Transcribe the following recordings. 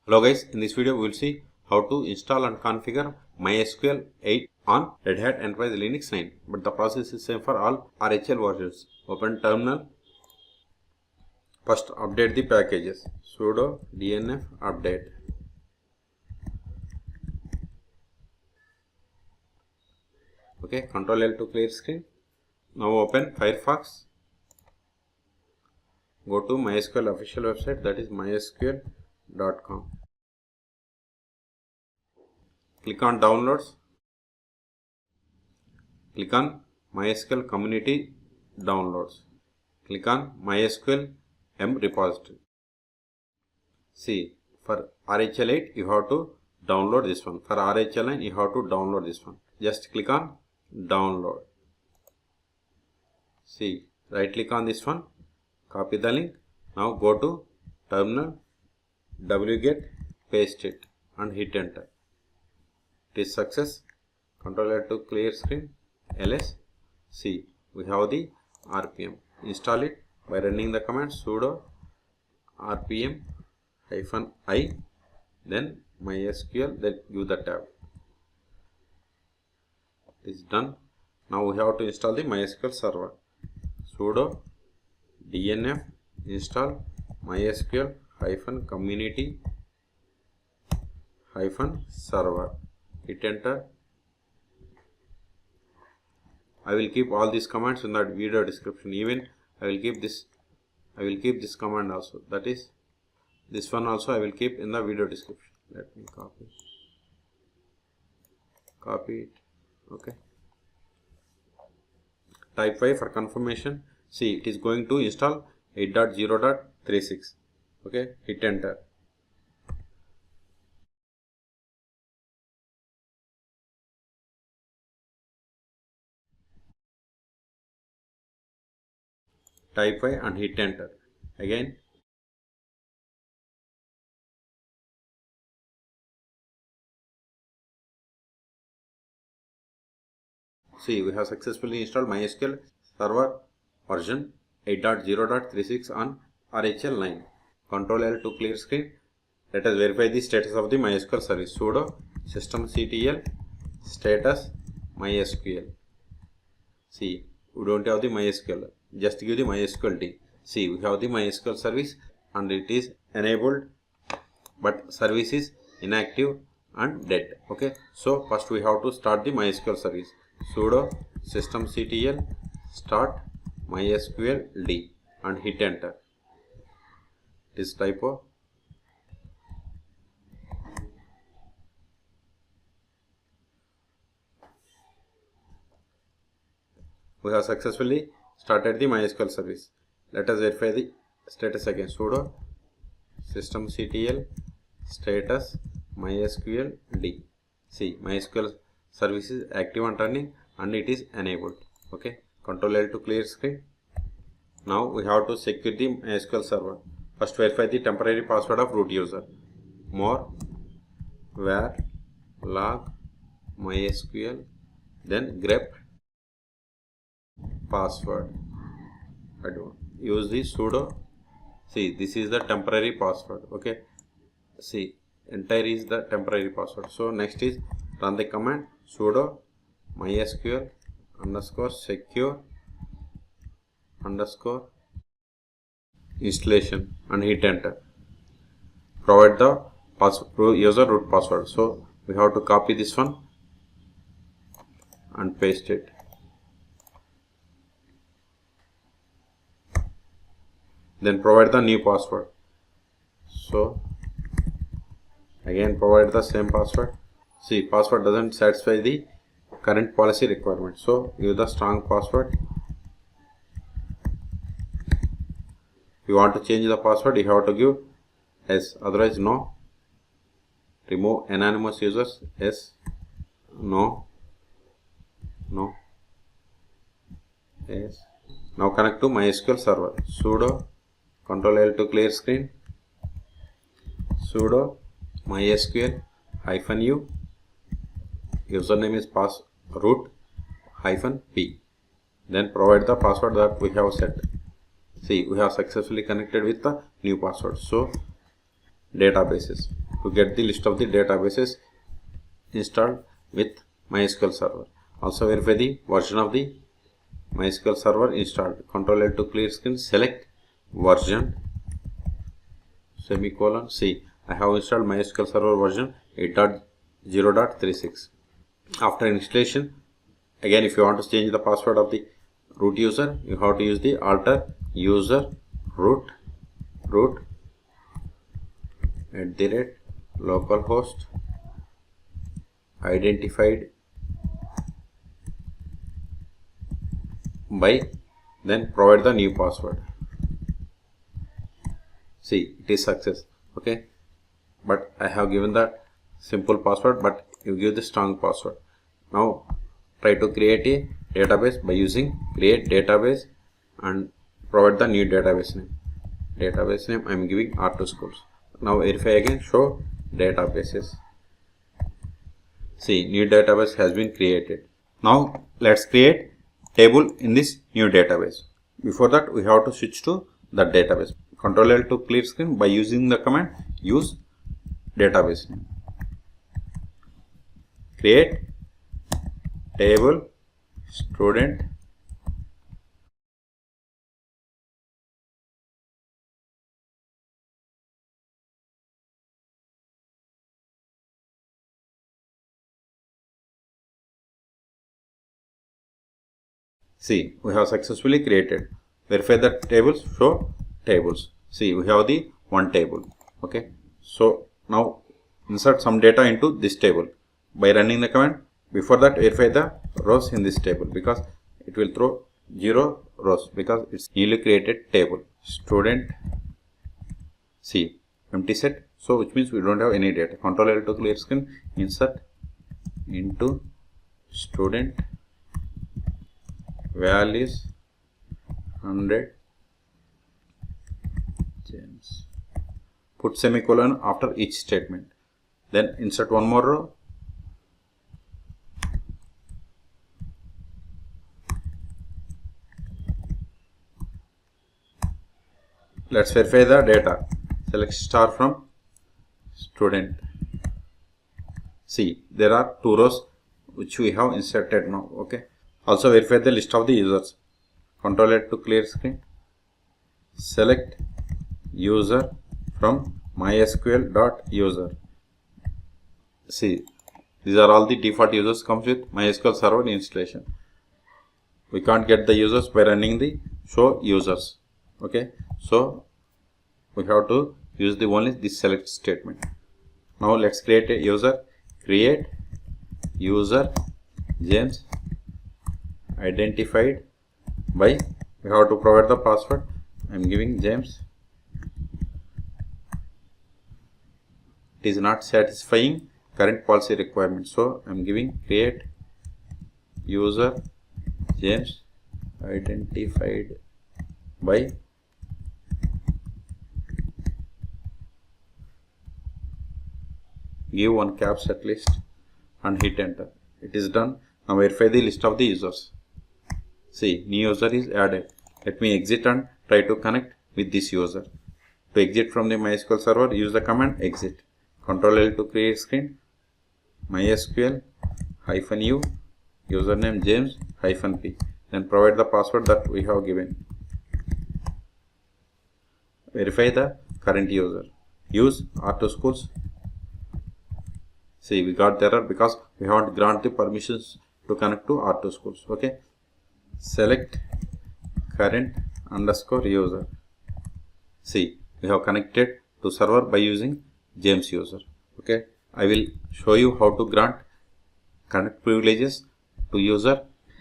Hello guys, in this video we will see how to install and configure MySQL 8 on Red Hat Enterprise Linux 9. But the process is same for all RHEL versions. Open terminal. First update the packages. Sudo dnf update. Okay, Control L to clear screen. Now open Firefox. Go to MySQL official website, that is mysql.com. Click on downloads. Click on MySQL community downloads. Click on MySQL M repository. See, for RHEL 8 you have to download this one. For RHEL 9 you have to download this one. Just click on download. See, right click on this one. Copy the link. Now go to terminal, wget, paste it and hit enter. It is success. Control L to clear screen. ls. See, we have the RPM. Install it by running the command sudo rpm-i, then mysql, then give the tab. It is done. Now we have to install the MySQL server. Sudo dnf install mysql-community-server. Hit enter. I will keep all these commands in that video description. Even I will keep this command also, that is this one also I will keep in the video description. Let me copy it. Okay, type 5 for confirmation. See, it is going to install 8.0.36. okay, hit enter. Type 5 and hit enter again. See, we have successfully installed MySQL server version 8.0.36 on RHEL 9. Control L to clear screen. Let us verify the status of the MySQL service. Sudo systemctl status MySQL. See, we don't have the MySQL. Just give the MySQL D. See, we have the MySQL service and it is enabled, but service is inactive and dead. Okay, so first we have to start the MySQL service. Sudo systemctl start MySQL D and hit enter. This typo. We have successfully started the MySQL service. Let us verify the status again. Sudo systemctl status MySQL D. See, MySQL service is active and running and it is enabled. Okay, Control L to clear screen. Now we have to secure the MySQL server. First verify the temporary password of root user. More var log MySQL, then grep password. I don't use the sudo. See, this is the temporary password. Okay, see, entire is the temporary password. So next is run the command sudo mysql _secure installation and hit enter. Provide the user root password. So we have to copy this one and paste it. Then provide the new password. So again provide the same password. See, password doesn't satisfy the current policy requirement. So give the strong password. If you want to change the password, you have to give yes, otherwise no. Remove anonymous users, yes, no, yes. Now connect to MySQL server. Sudo Control L to clear screen. Sudo mysql -u, username is root -p. Then provide the password that we have set. See, we have successfully connected with the new password. So databases, to get the list of the databases installed with MySQL server. Also verify the version of the MySQL server installed. Control L to clear screen, select version, semicolon. See, I have installed MySQL server version 8.0.36. After installation, again if you want to change the password of the root user, you have to use the alter user root @localhost identified by, then provide the new password. See, it is success. Okay, but I have given the simple password, but you give the strong password. Now try to create a database by using create database and provide the new database name. Database name I am giving R2 schools. Now verify again, show databases. See, new database has been created. Now let's create table in this new database. Before that, we have to switch to the database. Control L to clear screen. By using the command use database name. Create table student See, we have successfully created. Verify the tables, show tables. See, we have the one table. Okay, so now insert some data into this table by running the command. Before that, verify the rows in this table because it will throw 0 rows because it's newly created table. Student, see, empty set. So which means we don't have any data. Control L to clear screen. Insert into student values 100 James. Put semicolon after each statement. Then insert one more row. Let's verify the data. Select star from student. See, there are 2 rows which we have inserted now. Okay. Also verify the list of the users. Control L to clear screen. Select user from mysql.user. See, these are all the default users comes with MySQL server installation. We can't get the users by running the show users. Okay, so we have to use the only this select statement. Now let's create a user. Create user James identified by, we have to provide the password. I am giving James. It is not satisfying current policy requirement, so I am giving create user James identified by give one caps at least and hit enter. It is done. Now verify the list of the users. See, new user is added. Let me exit and try to connect with this user. To exit from the MySQL server, use the command exit. Control L to create screen. MySQL -u username James -p. Then provide the password that we have given. Verify the current user. Use R2 schools. See, we got the error because we haven't granted the permissions to connect to R2 schools. Okay. Select current underscore user. See, we have connected to server by using James user. Okay. I will show you how to grant connect privileges to user.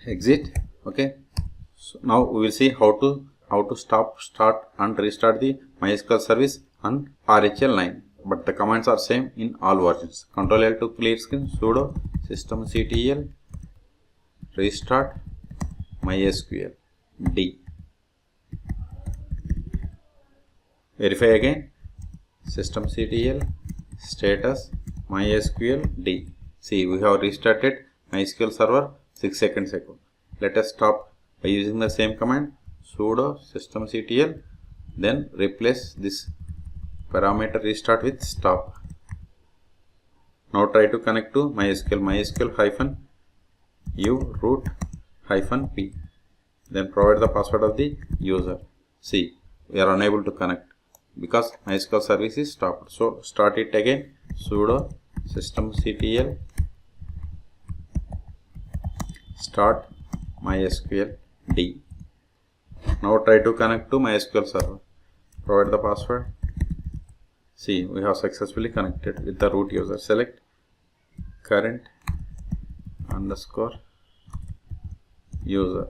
Exit. Okay. So now we will see how to stop, start and restart the MySQL service on RHEL 9. But the commands are same in all versions. Control L to clear screen. Sudo systemctl restart MySQL D. Verify again. Systemctl status MySQL D. See, we have restarted MySQL server 6 seconds ago. Let us stop by using the same command. Sudo systemctl. Then replace this parameter restart with stop. Now try to connect to MySQL. mysql-u root-p. Then provide the password of the user. See, we are unable to connect because MySQL service is stopped. So start it again. Sudo systemctl start mysql d. Now try to connect to MySQL server. Provide the password. See, we have successfully connected with the root user. Select current underscore user.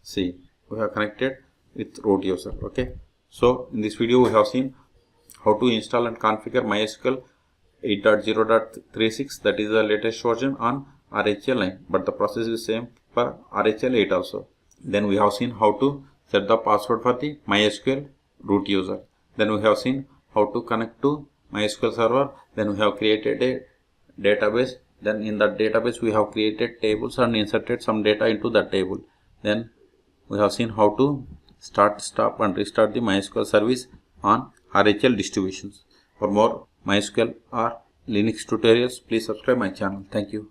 See, we have connected with root user. Okay. So in this video we have seen how to install and configure MySQL 8.0.36, that is the latest version on RHEL 9, but the process is same for RHEL 8 also. Then we have seen how to set the password for the MySQL root user. Then we have seen how to connect to MySQL server. Then we have created a database. Then in that database we have created tables and inserted some data into that table. Then we have seen how to start, stop and restart the MySQL service on RHEL distributions. For more MySQL or Linux tutorials, please subscribe my channel. Thank you.